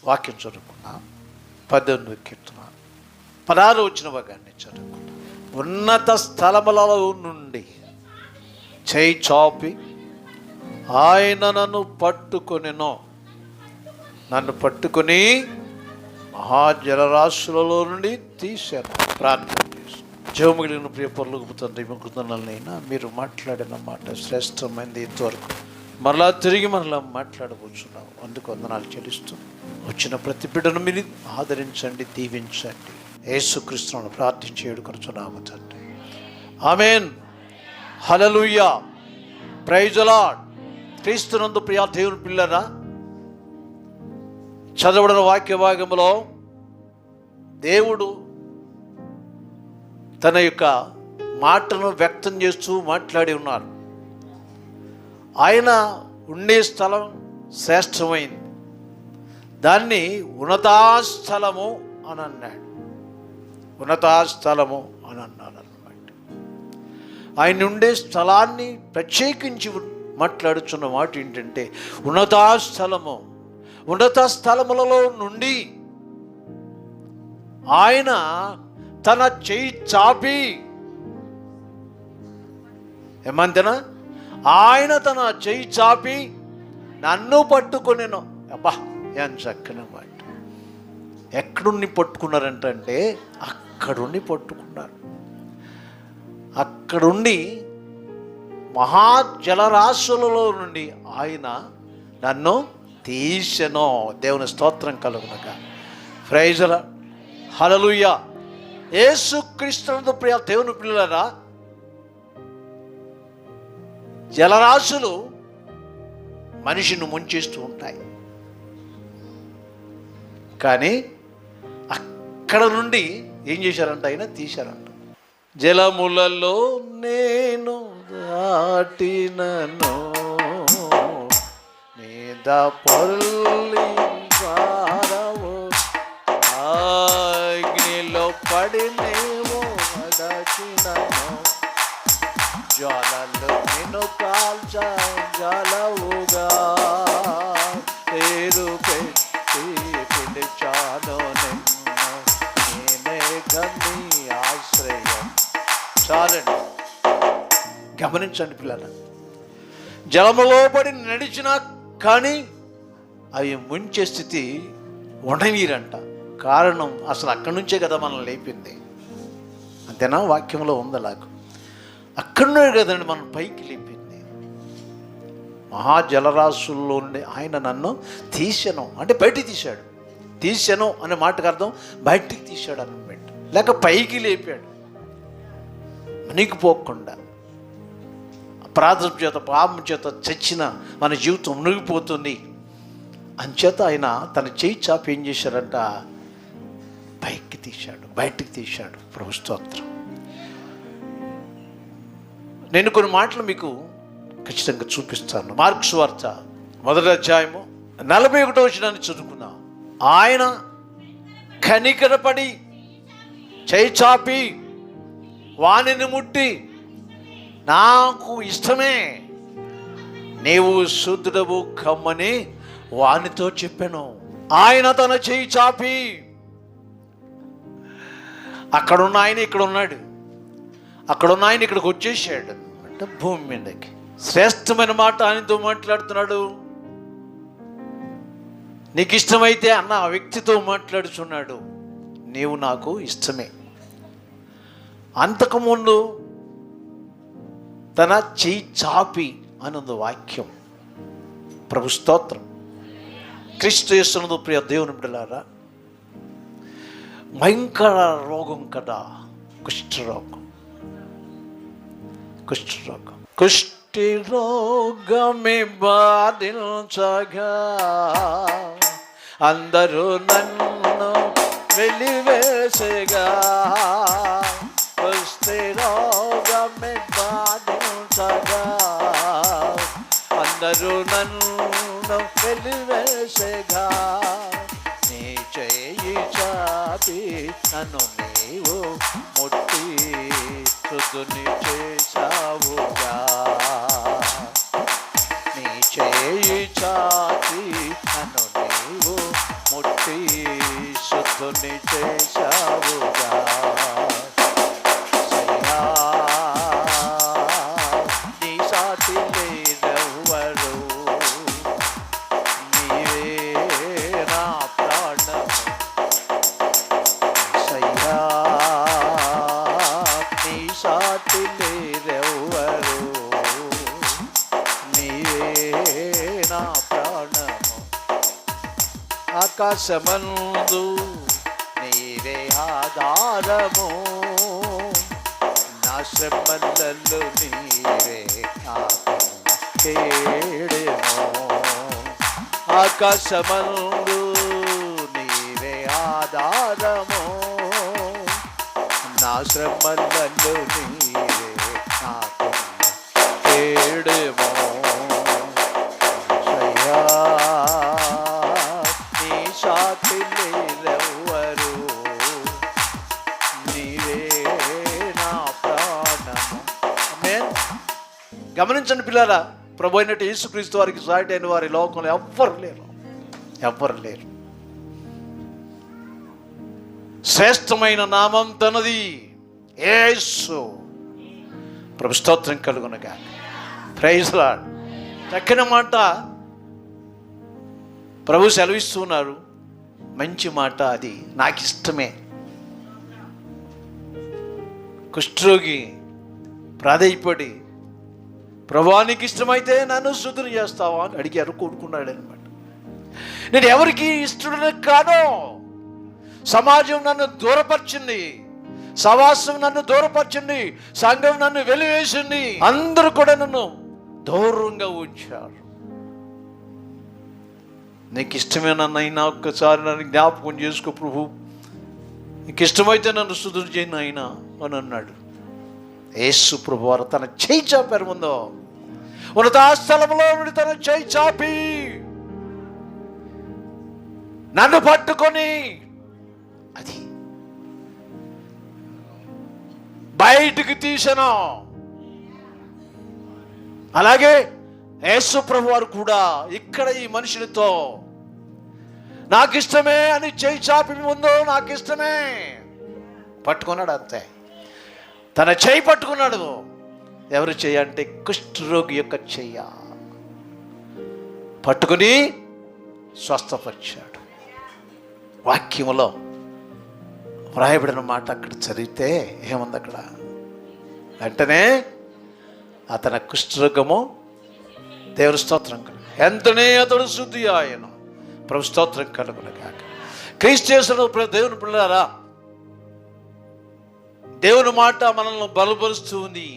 వాక్యం చదువుకున్నా. 18వ కీర్తన 16 వచ్చిన భాగాన్ని చదువుకున్నా. ఉన్నత స్థలములలో నుండి చేయి చాపి ఆయన నన్ను పట్టుకొని మహాజలరాశులలో నుండి తీశాను. ప్రార్థన చేసి జీవమిగిలిన ప్రియ పరలోకపు తండ్రి, కృతజ్ఞతలైనా మీరు మాట్లాడిన మాట శ్రేష్టమైనది. ఇంతవరకు మరలా తిరిగి మాట్లాడబోతున్నాం. అందుకు వందనాలు చెల్లిస్తూ వచ్చిన ప్రతి బిడ్డను మీరు ఆదరించండి, దీవించండి. యేసుక్రీస్తును ప్రార్థించి వేడుకొనుచున్నాము తండ్రి. Amen. Hallelujah. Praise the Lord. క్రీస్తునందు ప్రియ దేవుని పిల్లరా, చదవబడిన వాక్య భాగంలో దేవుడు తన యొక్క మాటను వ్యక్తం చేస్తూ మాట్లాడి ఉన్నారు. ఆయన ఉండే స్థలం శ్రేష్టమైంది, దాన్ని ఉన్నతాస్థలము అని అన్నాడు. ఉన్నతాస్థలము అని అన్నాడు అన్నమాట. ఆయన ఉండే స్థలాన్ని ప్రత్యేకించి మాట్లాడుతున్న మాట ఏంటంటే ఉన్నతాస్థలము. ఉన్నత స్థలములలో నుండి ఆయన తన చేయి చాపి ఏమంతేనా, ఆయన తన చేయి చాపి నన్ను పట్టుకొనెను. అబ్బా, ఏం చక్కని మాట. ఎక్కడుండి పట్టుకున్నారంటే అక్కడుండి పట్టుకున్నారు. అక్కడుండి మహాజలరాశులలో నుండి ఆయన నన్ను తీసెను. దేవుని స్తోత్రం కలుగునక. Praise the Lord. హల్లెలూయా. యేసుక్రీస్తునందు ప్రియ దేవుని పిల్లలారా, జలరాశులు మనిషిని ముంచేస్తూ ఉంటాయి, కానీ అక్కడ నుండి ఏం చేశారంట, ఆయన తీశారంట. జలములలో నేను దాటినను మీద పొల్లి వారవు, అగ్నిలో పడినేమో నడచినను, జ్వాలలు నిన్ను కాల్చగలవుగా, పేరు పెట్టి పిలిచాను నిన్ను, నేనే గమ్మి ఆశ్రయం. చాలండి, గమనించండి పిల్లలు. జలములో పడి నడిచినా కానీ అవి ముంచే స్థితి ఉండనీరంట. కారణం అసలు అక్కడి నుంచే కదా మనల్ని లేపింది. అంతేనా? వాక్యంలో ఉంది అలాగ. అక్కడనే కదండి మనం పైకి లేపింది. మహాజలరాశుల్లో నుండి ఆయన నన్ను తీసెను అంటే బయటికి తీశాడు. తీసెను అనే మాటకు అర్థం బయటికి తీశాడు అన్నమాట, లేక పైకి లేపాడు. మునిగిపోకుండా, అపరాధం చేత పాపం చేత చచ్చిన మన జీవితం మునిగిపోతుంది అంచేత ఆయన తన చేయి చాపి ఏం చేశారంట, పైకి తీశాడు, బయటికి తీశాడు. ప్రభు స్తోత్రం. నేను కొన్ని మాటలు మీకు ఖచ్చితంగా చూపిస్తాను. మార్కు సువార్త 1వ అధ్యాయము 41వ వచనాన్ని చదువుకున్నాం. ఆయన కనికరపడి చేయి చాపి వానిని ముట్టి, నాకు ఇష్టమే, నీవు శుద్ధుడవు కమ్మని వానితో చెప్పాను. ఆయన తన చేయి చాపి, అక్కడున్న ఆయన ఇక్కడ ఉన్నాడు, అక్కడున్న ఆయన ఇక్కడికి వచ్చేసాడు అంటే భూమి మీదకి. శ్రేష్టమైన మాట ఆయనతో మాట్లాడుతున్నాడు. నీకు ఇష్టమైతే అన్న ఆ వ్యక్తితో మాట్లాడుచున్నాడు, నీవు నాకు ఇష్టమే. అంతకుముందు తన చేయి చాపి అన్నది వాక్యం. ప్రభు స్తోత్రం. క్రీస్తు యేసునందు ప్రియ దేవుని బిడ్డలారా, భయంకర రోగం కదా కుష్ఠరోగం. కుష్ఠి రోగమే బాధించగా అందరూ నన్ను వెలివేసేగా, కుష్ఠి రోగమే బాధించగా అందరూ నన్ను వెలివేసేగా, నీ చేయి చాపి నన్ను నీవు ముట్టి శుద్ధుని చేశావుగా, నీ చేయి చాపి నన్ను నీవు ముట్టి శుద్ధుని చేశావుగా సయ్యా, నీ సాటి లేరెవ్వరు, నీవే నా ప్రాణము సయ్యా, నీ సాటి లేరెవ్వరు, నీవే నా ప్రాణము. ఆకాశమందు నీవే ఆధారము, నా శ్రమలలో నీవే కేడెము. ఆకాశమందు నీవే ఆధారము, నా శ్రమలలో నీవే కేడెము. సాటి లేరెవ్వరు, నీవే నా ప్రాణము. ఆమేన్. గమనించండి పిల్లరా, ప్రభు అయినట్టు యేసుక్రీస్తు వారికి సాటి అయిన వారి లోకంలో ఎవ్వరు లేరు, ఎవ్వరు లేరు. శ్రేష్టమైన నామం తనది యేసు. ప్రభు స్తోత్రం కలుగునగా. Praise lord. చక్కని మాట ప్రభు సెలవిస్తున్నారు, మంచి మాట. అది నాకు ఇష్టమే. కుష్ఠరోగి ప్రాధేయపడి, ప్రభువానికి ఇష్టమైతే నన్ను శుద్ధుని చేస్తావా అని అడిగారు, కూడుకున్నాడు అనమాట. నేను ఎవరికి ఇష్టడనే కాను, సమాజం నన్ను దూరపరిచింది, సవాసం నన్ను దూరపరిచింది, సంఘం నన్ను వెలివేసింది, అందరూ కూడా నన్ను దూరంగా ఉంచారు. నీకు ఇష్టమేనైనా ఒక్కసారి నన్ను జ్ఞాపకం చేసుకో ప్రభు, నీకు ఇష్టమైతే నన్ను శుద్ధి చేయను అయినా అని అన్నాడు. యేసు ప్రభు వారు తన చేయి చాపారు. ముందు ఉన్నత స్థలంలో తన చేయి చాపి నన్ను పట్టుకొని అది బయటికి తీసను. అలాగే యేసు ప్రభు వారు కూడా ఇక్కడ ఈ మనుషులతో నాకు ఇష్టమే అని చేయి చాపి ముందు నాకు ఇష్టమే పట్టుకున్నాడు. అంతే, తన చేయి పట్టుకున్నాడు. ఎవరు చెయ్యి అంటే కుష్ఠరోగి యొక్క చెయ్య పట్టుకుని స్వస్థపరిచాడు. వాక్యములో వ్రాయబడిన మాట అక్కడ చదివితే ఏముంది అక్కడ? వెంటనే అతని కుష్ఠరోగము, దేవుని స్తోత్రం కలుగు, ఎంతనే అతడు శుద్ధి ఆయన. ప్రభు స్తోత్రం కలుగునగాక. క్రీస్తు చేసిన దేవుని పిల్లలారా, దేవుని మాట మనల్ని బలపరుస్తూ ఉంది.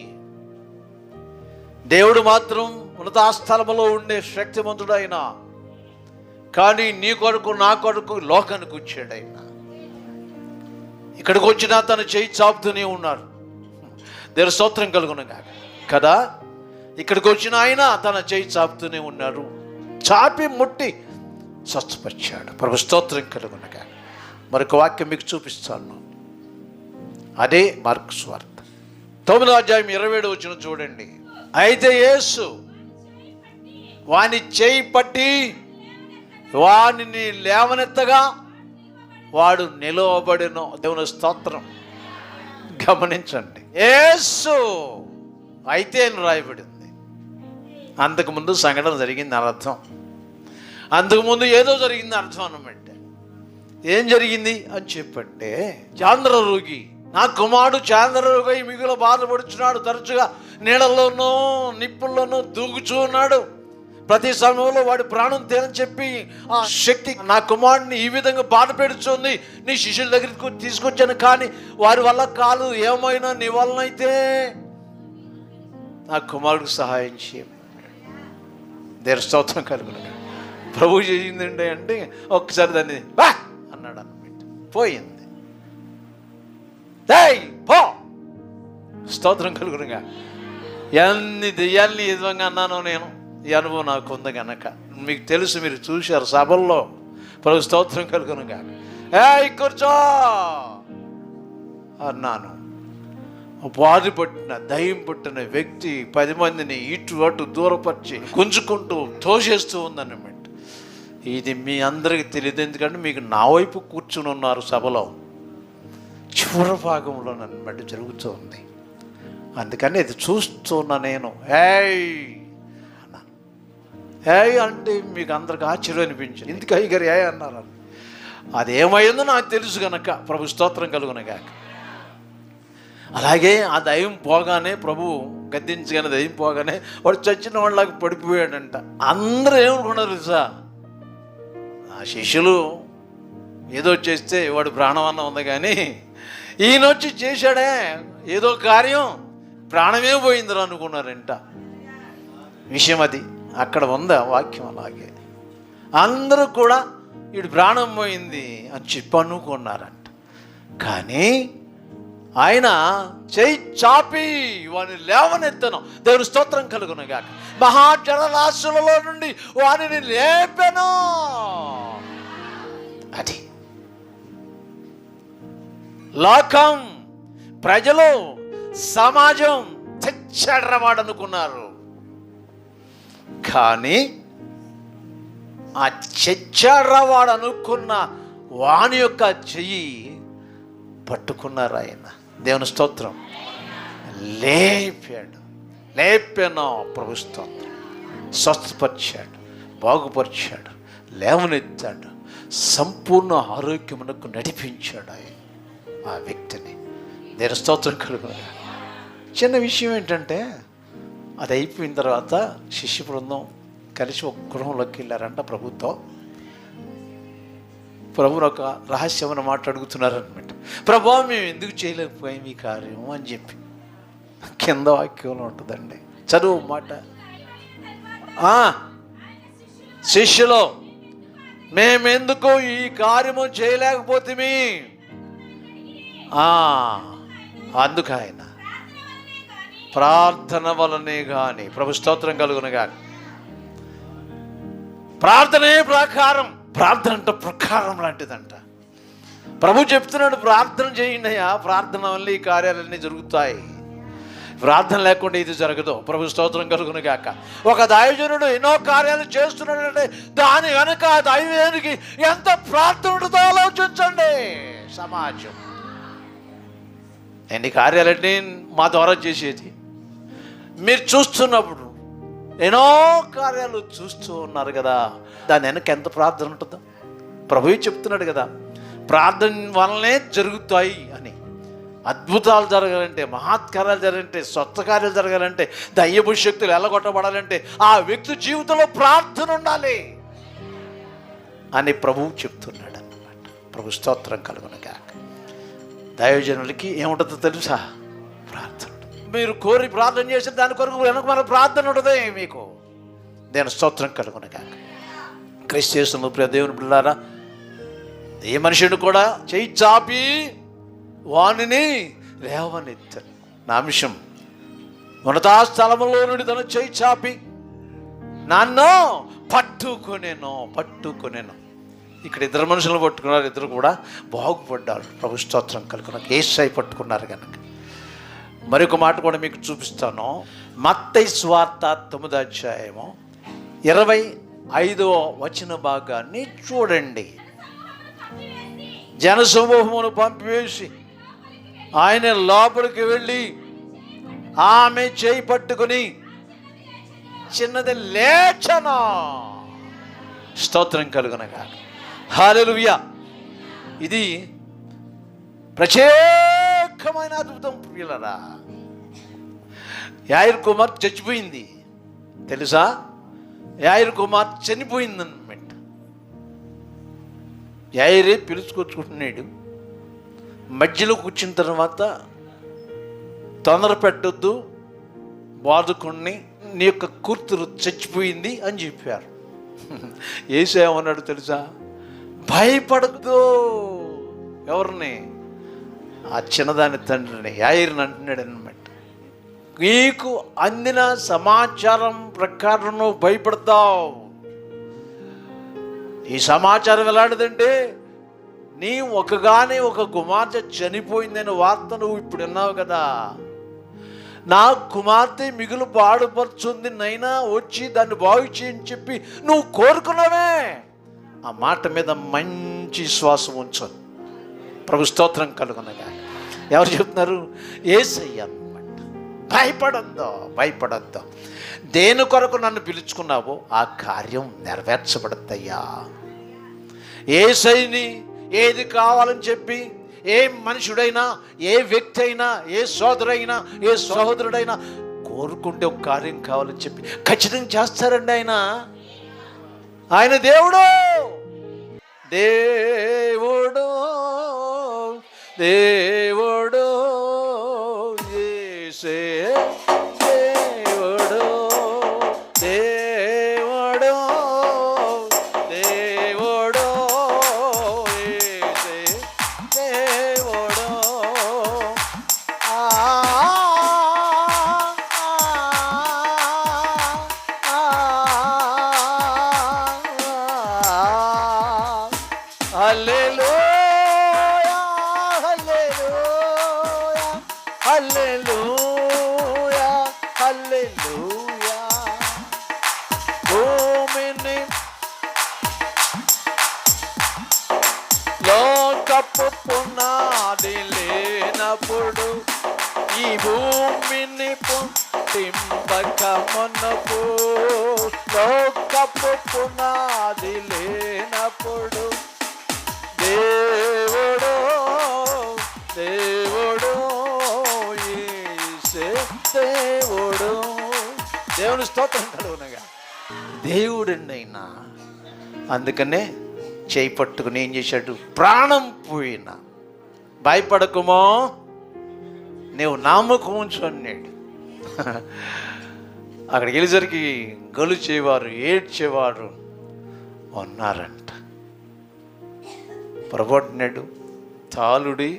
దేవుడు మాత్రం ఉన్నత స్థలములో ఉండే శక్తిమంతుడు ఆయన. కానీ నీ కొరకు నా కొరకు లోకానికి వచ్చాడు ఆయన. ఇక్కడికి వచ్చినా తన చేయి చాపుతూనే ఉన్నారు. దేవుని స్తోత్రం కలుగునగాక కదా. ఇక్కడికి వచ్చిన ఆయన తన చేయి చాపుతూనే ఉన్నారు. చాపి ముట్టి స్వస్థపరిచాడు. ప్రభు స్తోత్రం కలుగునగా. మరొక వాక్యం మీకు చూపిస్తాను. అదే మార్కు సువార్త 9వ అధ్యాయం 27వ వచనం చూడండి. అయితే యేసు వాని చేయి పట్టి వానిని లేవనెత్తగా వాడు నిలవబడెను. దేవుని స్తోత్రం. గమనించండి, యేసు అయితే రాయబడింది. అంతకుముందు సంఘటన జరిగింది అని అర్థం. అంతకుముందు ఏదో జరిగింది అర్థం అన్నమాట. ఏం జరిగింది అని చెప్పంటే, చాంద్రరోగి, నా కుమారుడు చాంద్రరోగి మిగుల బాధపడుచున్నాడు, తరచుగా నీళ్ళల్లోనూ నిప్పుల్లోనూ దూకుచూ ఉన్నాడు, ప్రతి సమయంలో వాడి ప్రాణం తేనని చెప్పి ఆ శక్తి నా కుమారుడిని ఈ విధంగా బాధ పెడుతుంది. నీ శిష్యుల దగ్గరికి తీసుకొచ్చాను, కానీ వారి వల్ల కాదు. ఏమైనా నీ వలనైతే నా కుమారుడికి సహాయం చేయ. దేని స్తోత్రం కలుగును. ప్రభు చేసిందండి అంటే ఒక్కసారి దాన్ని బా అన్నాడు అన్నమాట. పోయింది. పో, స్తోత్రం కలుగునుగా. ఎన్ని దెయ్యాల్ని ఏ విధంగా అన్నానో నేను. ఈ అనుభవం నాకు ఉంది కనుక మీకు తెలుసు, మీరు చూశారు సభల్లో. ప్రభు స్తోత్రం కలుగునుగా. కూర్చో అన్నాను. బాధ పట్టిన దయ్యం పట్టిన వ్యక్తి 10 మందిని ఇటు అటు దూరపరిచి గుంజుకుంటూ తోసేస్తూ ఉందన్నమాట. ఇది మీ అందరికీ తెలియదు, ఎందుకంటే మీకు నా వైపు కూర్చుని ఉన్నారు సభలో. చివరి భాగంలో నన్ను బట్టి జరుగుతూ ఉంది. అందుకని ఇది చూస్తున్నా నేను. ఏయ్ అంటే మీకు అందరికి ఆశ్చర్యం అనిపించింది. ఎందుకు అయ్యగారు ఏ అన్నారు? అదేమైందో నాకు తెలుసు కనుక ప్రభు స్తోత్రం కలుగునగాక. అలాగే ఆ దయ్యం పోగానే, ప్రభు గద్దించగానే దయ్యం పోగానే వాడు చచ్చిన వాళ్ళకి పడిపోయాడంట. అందరూ ఏమనుకున్నారు తెలుసా? ఆ శిష్యులు ఏదో చేస్తే వాడు ప్రాణం ఉంది, కానీ ఈయన వచ్చి చేశాడే ఏదో కార్యం, ప్రాణమే పోయిందిరా అనుకున్నారంట. విషయం అది అక్కడ ఉందా వాక్యం. అలాగే అందరూ కూడా వీడు ప్రాణం పోయింది అని చెప్పి అనుకున్నారంట. కానీ ఆయన చేయి చాపి వాడిని లేవనెత్తను. దేవుని స్తోత్రం కలుగునగాక. మహాజలరాశులలో నుండి వాడిని లేపెను. అది లోకం, ప్రజలు, సమాజం తెచ్చడవాడు అనుకున్నారు. కానీ ఆ చెచ్చాడవాడు అనుకున్న వాని యొక్క చెయ్యి పట్టుకున్నారు ఆయన. దేవుని స్తోత్రం. లేపాను ప్రభు స్తోత్రం. స్వస్థపరిచాడు, బాగుపరిచాడు, లేవనెత్తాడు, సంపూర్ణ ఆరోగ్యమునకు నడిపించాడు ఆయన ఆ వ్యక్తిని. దేవుని స్తోత్రం కలుగునగా. చిన్న విషయం ఏంటంటే, అది అయిపోయిన తర్వాత శిష్య బృందం కలిసి ఒక గృహంలోకి వెళ్ళారంట ప్రభుతో. ప్రభుని ఒక రహస్యమైన మాట అడుగుతున్నారనమాట. ప్రభు, మేము ఎందుకు చేయలేకపోయాం ఈ కార్యం అని చెప్పి. కింద వాక్యంలో ఉంటుందండి, చదువు మాట. శిష్యులు, మేమెందుకు ఈ కార్యము చేయలేకపోతే అందుకు ఆయన ప్రార్థన వలనే కానీ. ప్రభు స్తోత్రం కలుగునగా. ప్రార్థనే ప్రకారం. ప్రార్థన అంటే ప్రకారం లాంటిదంట. ప్రభు చెప్తున్నాడు, ప్రార్థన చేయండి అయ్యా, ప్రార్థన వల్ల ఈ కార్యాలన్నీ జరుగుతాయి. ప్రార్థన లేకుండా ఇది జరగదు. ప్రభు స్తోత్రం కలుగునగాక. ఒక దైవజనుడు ఎన్నో కార్యాలు చేస్తున్నాడంటే దాని వెనక ఆ దైవానికి ఎంత ప్రార్థన ఉంటుందో ఆలోచించండి. సమాజం ఎన్ని కార్యాలన్నీ మా ద్వారా చేసేది మీరు చూస్తున్నప్పుడు ఎన్నో కార్యాలు చూస్తూ ఉన్నారు కదా, దాని వెనక ఎంత ప్రార్థన ఉంటుందో ప్రభువు చెప్తున్నాడు కదా. ప్రార్థన వల్లనే జరుగుతాయి అని. అద్భుతాలు జరగాలంటే, మహత్కార్యాలు జరగాలంటే, స్వస్థ కార్యాలు జరగాలంటే, దయ్యపు శక్తులు ఎల్లగొట్టబడాలంటే ఆ వ్యక్తి జీవితంలో ప్రార్థన ఉండాలి అని ప్రభువు చెప్తున్నాడు అన్నమాట. ప్రభు స్తోత్రం కలుగునగాక. దైవజనులకి ఏముంటుందో తెలుసా? ప్రార్థన. మీరు కోరి ప్రార్థన చేసిన దాని కొరకు వెనక మన ప్రార్థన ఉంటుంది మీకు. దేవుని స్తోత్రం కలుగునగాక. క్రీస్తు యేసునందు ప్రియ దేవుని బిడ్డలారా, ఏ మనుషుడు కూడా చేయి చాపి వానిని లేవనెత్తాను. నా అంశం, ఉన్నతా స్థలములో నుండి తను చేయి చాపి నన్ను పట్టుకొనేను. ఇక్కడ ఇద్దరు మనుషులను పట్టుకున్నారు, ఇద్దరు కూడా బాగుపడ్డారు. ప్రభు స్తోత్రం కలుగునగాక. యేసయ్య పట్టుకున్నారు కనుక. మరొక మాట కూడా మీకు చూపిస్తాను. మత్తయి సువార్త 9వ అధ్యాయము 25వ వచన భాగాన్ని చూడండి. జనసమూహమును పంపివేసి ఆయన లోపలికి వెళ్ళి ఆమె చేయి పట్టుకుని చిన్నది లేచను. స్తోత్రం కలుగునగా. హల్లెలూయా. ఇది ప్రత్యేకమైన అద్భుతం ప్రియులారా. యాయిరు కుమార్ చచ్చిపోయింది తెలుసా? యాయిరు కుమార్ చనిపోయిందన్నమాట. యాయిరే పిలుచుకొచ్చుకుంటున్నాడు. మధ్యలో కూర్చున్న తర్వాత తొందర పెట్టొద్దు, బాదుకుని నీ యొక్క కూతురు చచ్చిపోయింది అని చెప్పారు. యేసేమన్నాడు తెలుసా? భయపడద్దు. ఎవరిని? ఆ చిన్నదాని తండ్రిని, యాయిర్ని అంటున్నాడు అన్నమాట. నీకు అందిన సమాచారం ప్రకారం నువ్వు భయపడతావు. ఈ సమాచారం ఎలాంటిదంటే, నీ ఒక కుమార్తె చనిపోయిందనే వార్త నువ్వు ఇప్పుడు విన్నావు కదా. నా కుమార్తె మిగులు పాడుపరుచుంది, నైనా వచ్చి దాన్ని బాగు చేయని చెప్పి నువ్వు కోరుకున్నావే. ఆ మాట మీద మంచి శ్వాసం ఉంచు. ప్రభు స్తోత్రం కలుగునగా. ఎవరు చెప్తున్నారు? యేసయ్య అన్నమాట. భయపడద్దు. దేని కొరకు నన్ను పిలుచుకున్నావో ఆ కార్యం నెరవేర్చబడద్దయ్యా. యేసయ్యని ఏది కావాలని చెప్పి ఏ మనుషుడైనా, ఏ వ్యక్తి అయినా, ఏ సోదరైనా, ఏ సహోదరుడైనా కోరుకుంటే ఒక కార్యం కావాలని చెప్పి ఖచ్చితంగా చేస్తారండి. ఆయన దేవుడు యేసే దేవుడు యేసే దేవుడు. హల్లెలూయా హల్లెలూయా హల్లెలూయా. భూమిని లోకపు పునాది లేనప్పుడు, ఈ భూమిని పుట్టింపక మునుపు, లోకపు పునాది లేనప్పుడు దేవుడు యేసే దేవుడు. దేవుని స్తోత్రం కలుగునగా. దేవుడండి అయినా. అందుకనే చేయి పట్టుకుని ఏం చేశాడు? ప్రాణం పోయినా భయపడకుమో, నీవు నమ్మకం ఉంచు అన్నాడు. అక్కడికి వెళ్ళేసరికి గొలిచేవారు, ఏడ్చేవారు ఉన్నారంట. పొరపాటున్నాడు, తాలుడి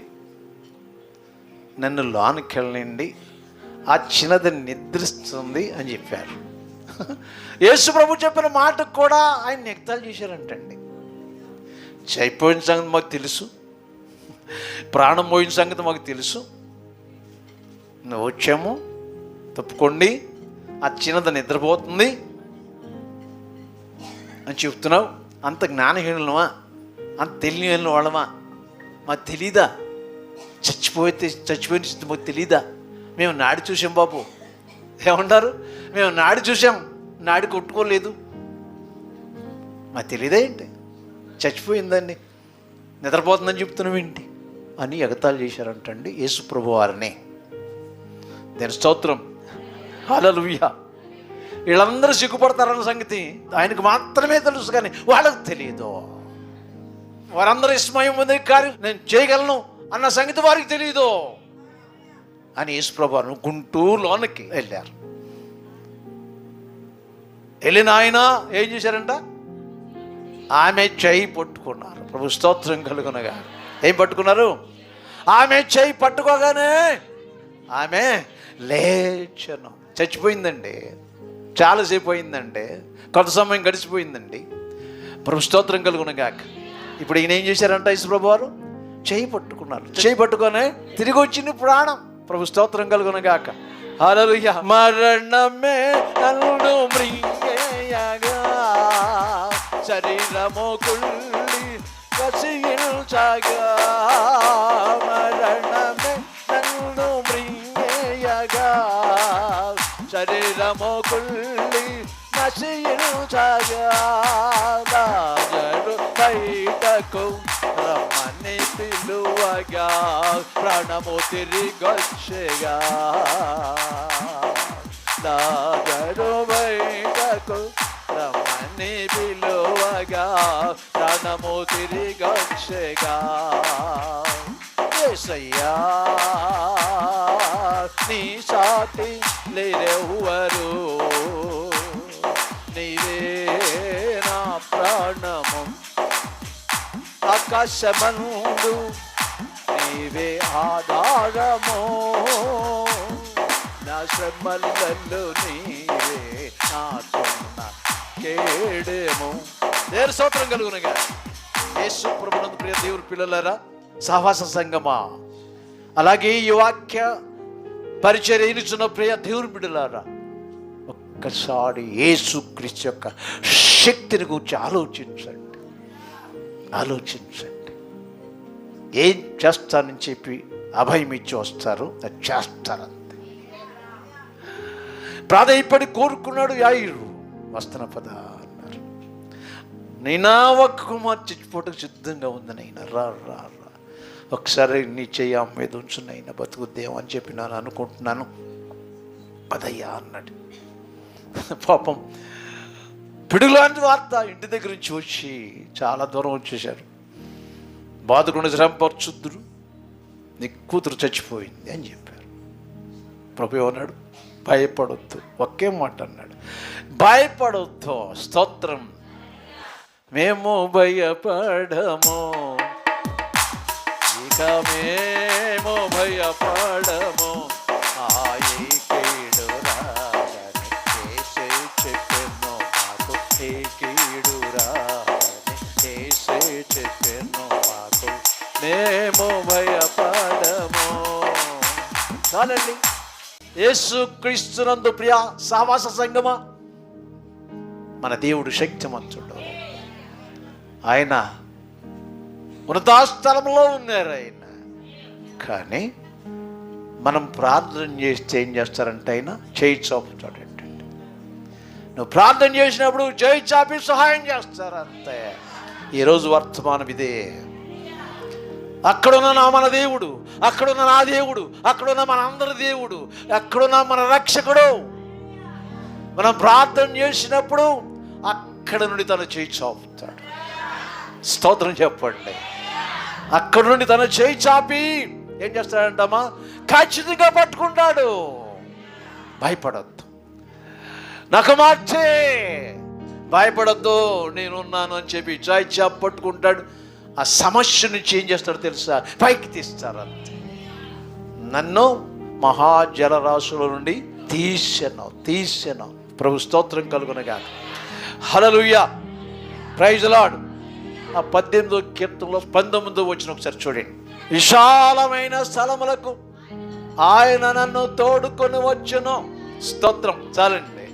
నన్ను లోనికి వెళ్ళండి, ఆ చిన్నది నిద్రిస్తుంది అని చెప్పారు. యేసు ప్రభు చెప్పిన మాటకు కూడా ఆయన ఎగతాళి చేశారంటండి. చనిపోయిన సంగతి మాకు తెలుసు, ప్రాణం పోయిన సంగతి మాకు తెలుసు, నువ్వు వచ్చాము తప్పుకోండి, ఆ చిన్నది నిద్రపోతుంది అని చెప్తున్నావు. అంత జ్ఞానహీనులమా, అంత తెలియని వాళ్ళమా? మాకు తెలీదా? చచ్చిపోయిన మాకు తెలీదా? మేము నాడి చూసాం బాబు. ఏమంటారు? మేము నాడి చూసాం, నాడి కొట్టుకోలేదు, మాకు తెలీదా ఏంటి? చచ్చిపోయిందండి, నిద్రపోతుందని చెప్తున్నాం ఏంటి అని ఎగతాళి చేశారంటండి యేసు ప్రభు వారిని. దేని స్తోత్రం, హల్లెలూయా. వీళ్ళందరూ సిగ్గుపడతారన్న సంగతి ఆయనకు మాత్రమే తెలుసు, కానీ వాళ్ళకు తెలియదు. వారందరూ ఇస్మయం పొందే కార్యం నేను చేయగలను అన్న సంగతి వారికి తెలియదు అని యేసు ప్రభు గుంటూరులోనికి వెళ్ళారు. వెళ్ళిన ఆయన ఏం చేశారంట? ఆమె చేయి పట్టుకున్నారు. ప్రభు స్తోత్రం కలుగునగా. ఏం పట్టుకున్నారు? ఆమె చేయి పట్టుకోగానే ఆమె లేచను. చచ్చిపోయిందండి, చాలాసేపు అయిందండి, కొంత సమయం గడిచిపోయిందండి. ప్రభు స్తోత్రం కలుగునగాక. ఇప్పుడు ఈయన ఏం చేశారంట? యేసు ప్రభు వారు చేయి పట్టుకున్నారు. చేయి పట్టుకొని తిరిగి వచ్చింది ప్రాణం. ప్రభు స్తోత్రం కలుగునగాక. హల్లెలూయా. మరణమే నన్ను మృంగేయగా, శరీరము కుళ్ళి కసిల్చగా, మరణమే నన్ను మృంగేయగా, శరీరము కుళ్ళి నశించగా, లాజరు బయటకు రమ్మని పిలువగా, ప్రాణము తిరిగొచ్చెగా, లాజరు బయటకు రమ్మని పిలువగా, ప్రాణము తిరిగొచ్చెగా. యేసయ్యా నీ సాటి లేరెవ్వరు, నీవే నా ప్రాణము, ఆకాశమందు నీవే ఆధారము, నా శ్రమలలో నీవే నాకున్న కేడేము. దేని స్తోత్రం కలుగునగా. యేసు ప్రభునందు ప్రియ దేవుని పిల్లలారా, సహవాస సంగమా, అలాగే ఈ వాక్య పరిచర్యనిచ్చిన ప్రియ దేవుని బిడ్డలారా, ఒక్కసారి యేసుక్రీస్తు యొక్క శక్తిని గురించి ఆలోచించండి. ఆలోచించండి. ఏం చేస్తానని చెప్పి అభయం ఇచ్చి వస్తారు, అది చేస్తారంతే. ప్రాధేయపడి కోరుకున్నాడు యాయిరు, వస్తున్న పద అన్నారు. నైనా ఒక్క కుమార్ చచ్చిపోవటకు సిద్ధంగా ఉంది నైనా, రా రా రా, ఒకసారి నీ చెయ్యి ఆమె మీద ఉంచు నైనా, బతుకుద్దేమో అని చెప్పి నేను అనుకుంటున్నాను, పదయ్యా అన్నాడు. పాపం పిడుగులాంటి వార్త ఇంటి దగ్గర నుంచి వచ్చి చాలా దూరం వచ్చేసారు. బాధకుండా శ్రమపరచుద్దురు, నీ కూతురు చచ్చిపోయింది అని చెప్పారు. ప్రభు అన్నాడు, భయపడొద్దు. ఒకే మాట అన్నాడు, భయపడొద్దు. స్తోత్రం. మేము భయపడము, ఇక మేము భయపడము, కీడు రాదని చేసే చెప్పెను మాకు, ఈ కీడు రాదని చేసే చెప్పెను మాకు, మేము భయపడము. చాలండి. యేసు క్రీస్తునందు ప్రియ సహవాస సంగమా, మన దేవుడు శక్తిమంతుడు. ఆయన ఉన్నతాస్థలంలో ఉన్నారు ఆయన. కానీ మనం ప్రార్థన చేస్తే ఏం చేస్తారంటే ఆయన చేయి చాపుతాడు. ఏంటంటే నువ్వు ప్రార్థన చేసినప్పుడు చేయి చాపి సహాయం చేస్తారంతే. ఈరోజు వర్తమానం ఇదే. అక్కడున్న మన దేవుడు, అక్కడున్న నా దేవుడు, అక్కడున్న మన అందరి దేవుడు, అక్కడున్న మన రక్షకుడు. మనం ప్రార్థన చేసినప్పుడు అక్కడ నుండి తను చేయి చాపుతాడు. స్తోత్రం చెప్పండి. అక్కడ నుండి తన చేయి చాపి ఏం చేస్తాడంటమ్మా, ఖచ్చితంగా పట్టుకుంటాడు. భయపడద్దు, నాకు మార్చే, భయపడద్దు, నేనున్నాను అని చెప్పి చేయి చాపి పట్టుకుంటాడు. ఆ సమస్య నుంచి ఏం చేస్తాడో తెలుసా, పైకి తీస్తారు అంతే. నన్ను మహాజలరాశుల నుండి తీసెను. ప్రభు స్తోత్రం కలుగునగా. హల్లెలూయా, ప్రైజ్ ది లార్డ్. ఆ 18వ కీర్తనలో 19వ వచనం ఒకసారి చూడండి. విశాలమైన స్థలములకు ఆయన నన్ను తోడుకొని వచ్చును. స్తోత్రం. చాలండి.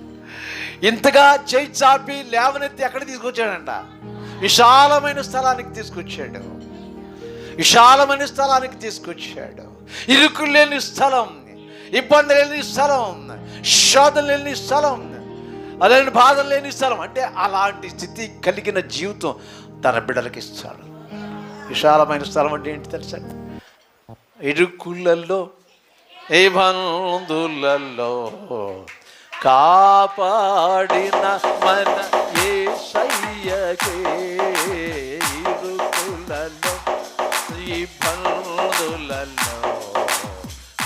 ఇంతగా చేయి చాపి లేవనెత్తి ఎక్కడ తీసుకొచ్చాడంట, విశాలమైన స్థలానికి తీసుకొచ్చాడు. విశాలమైన స్థలానికి తీసుకొచ్చాడు. ఇరుకు లేని స్థలం, ఇబ్బంది లేని స్థలం, శోధన లేని స్థలం, అలాంటి బాధలు లేని స్థలం. అంటే అలాంటి స్థితి కలిగిన జీవితం తన బిడ్డలకి ఇస్తాడు. విశాలమైన స్థలం అంటే ఏంటి తెలుసా, ఇరుకులలో ఇబ్బందులలో కాపాడిన మన యేసయ్యకే, ఇరుకులలో ఇబ్బందులలో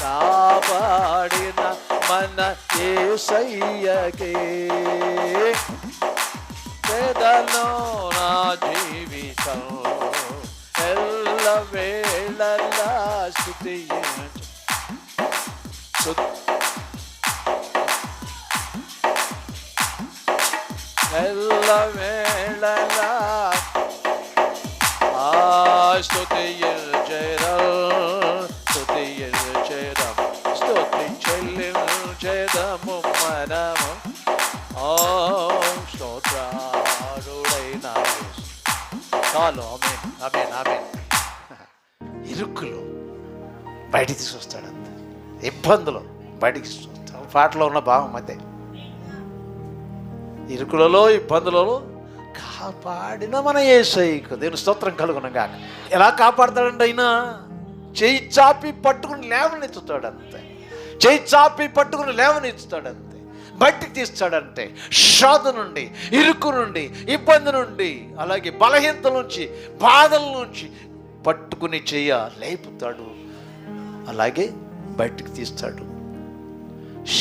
కాపాడిన మన యేసయ్యకే, పేదలో నా జీవితం ఎల్లవేళలా స్తుతించు. ఎల్లవేళలా స్తుతించెదం, స్తుతి చెల్లించెదము మనము. స్తోత్రారుడైన చాలు. ఆమేన్, ఆమేన్, ఆమేన్. ఇరుక్కులు బయటికి తీసుకొస్తాడు అంతే, ఇబ్బందులు బయటికి తీసుకొస్తాడు. పాటలో ఉన్న భావం అదే. ఇరుకులలో ఇబ్బందులలో కాపాడిన మన యేసయ్యకు దేవుని స్తోత్రం కలుగునగా. ఎలా కాపాడతాడంటే అయినా చేయి చాపి పట్టుకుని లేవనెత్తుతాడు అంతే. చేయి చాపి పట్టుకుని లేవనెత్తుతాడు అంతే. బయటికి తీస్తాడంటే శోధ నుండి, ఇరుకు నుండి, ఇబ్బంది నుండి, అలాగే బలహీనత నుంచి, బాధల నుంచి పట్టుకుని లేపుతాడు. అలాగే బయటికి తీస్తాడు.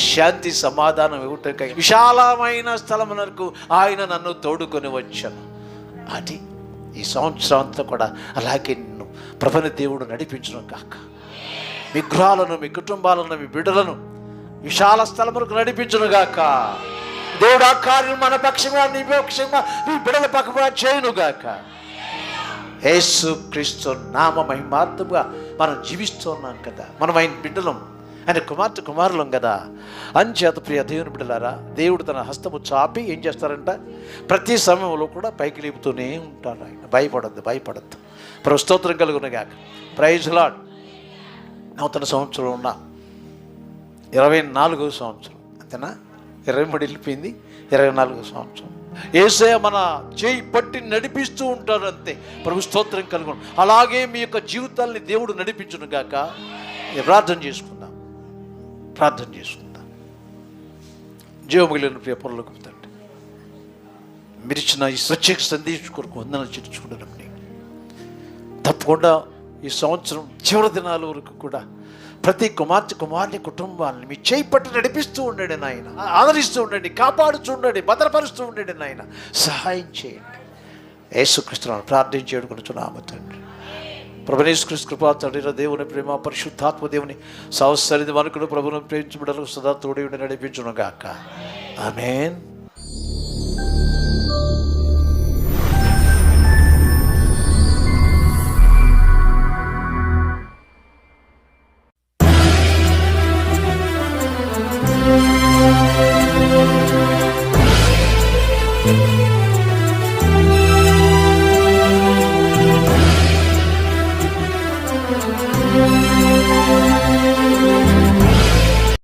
శాంతి సమాధానం ఇవ్వటం, విశాలమైన స్థలమునకు ఆయన నన్ను తోడుకొని వచ్చాను. అది ఈ సంవత్సరం అంతా కూడా అలాగే నిన్ను ప్రభుని దేవుడు నడిపించును కాక. మీ గృహాలను, మీ కుటుంబాలను, మీ బిడ్డలను విశాల స్థలములకు నడిపించును గాక. దేవుడు ఆ కార్యం మన పక్షంగా, నీ పక్షంగా, మీ బిడ్డల పక్షంగా చేయును గాక. యేసు క్రీస్తు నామ మహిమార్థంగా మనం జీవిస్తున్నాం కదా. మనం ఆయన బిడ్డలం. ఆయన కుమార్తె కుమారులం కదా. అంచేత ప్రియ దేవుని బిడ్డలారా, దేవుడు తన హస్తము చాపి ఏం చేస్తారంట, ప్రతి సమయంలో కూడా పైకి లేపుతూనే ఉంటారు. ఆయన భయపడద్దు. ప్రభు స్తోత్రం కలుగునగాక. Praise lord. నూతన సంవత్సరం ఉన్న 24వ సంవత్సరం, అంతేనా? 23 వెళ్ళిపోయింది, 24వ సంవత్సరం. యేసయ్య మన చేయి పట్టి నడిపిస్తూ ఉంటారు, అంతే. ప్రభు స్తోత్రం కలుగును. అలాగే మీ యొక్క జీవితాల్ని దేవుడు నడిపించును గాక. ప్రార్థన చేసుకుందాం. జీవమిగిలిన ప్రియ పరలోకపు తండ్రి, మీరు ఇచ్చిన ఈ ప్రత్యేక సందేశం కొరకు వందనాలు చెల్లించుకుంటున్నాం. తప్పకుండా ఈ సంవత్సరం చివరి దినాల వరకు కూడా ప్రతి కుమార్తె కుటుంబాన్ని మీ చేయి పట్టి నడిపిస్తూ ఉండండి నాయన. ఆదరిస్తూ ఉండండి, కాపాడుతూ ఉండండి, భద్రపరుస్తూ ఉండండి నాయన. సహాయం చేయండి. యేసుక్రీస్తును ప్రార్థించి వేడుకొనుచున్నాము తండ్రి. ప్రభువైన యేసుక్రీస్తు కృపా, తండ్రి దేవుని ప్రేమ, పరిశుద్ధాత్మ దేవుని సహస్సరిది మనకును ప్రభువును ప్రేమించబడలకు సదా తోడి ఉండి నడిపించును గాక. ఆమేన్.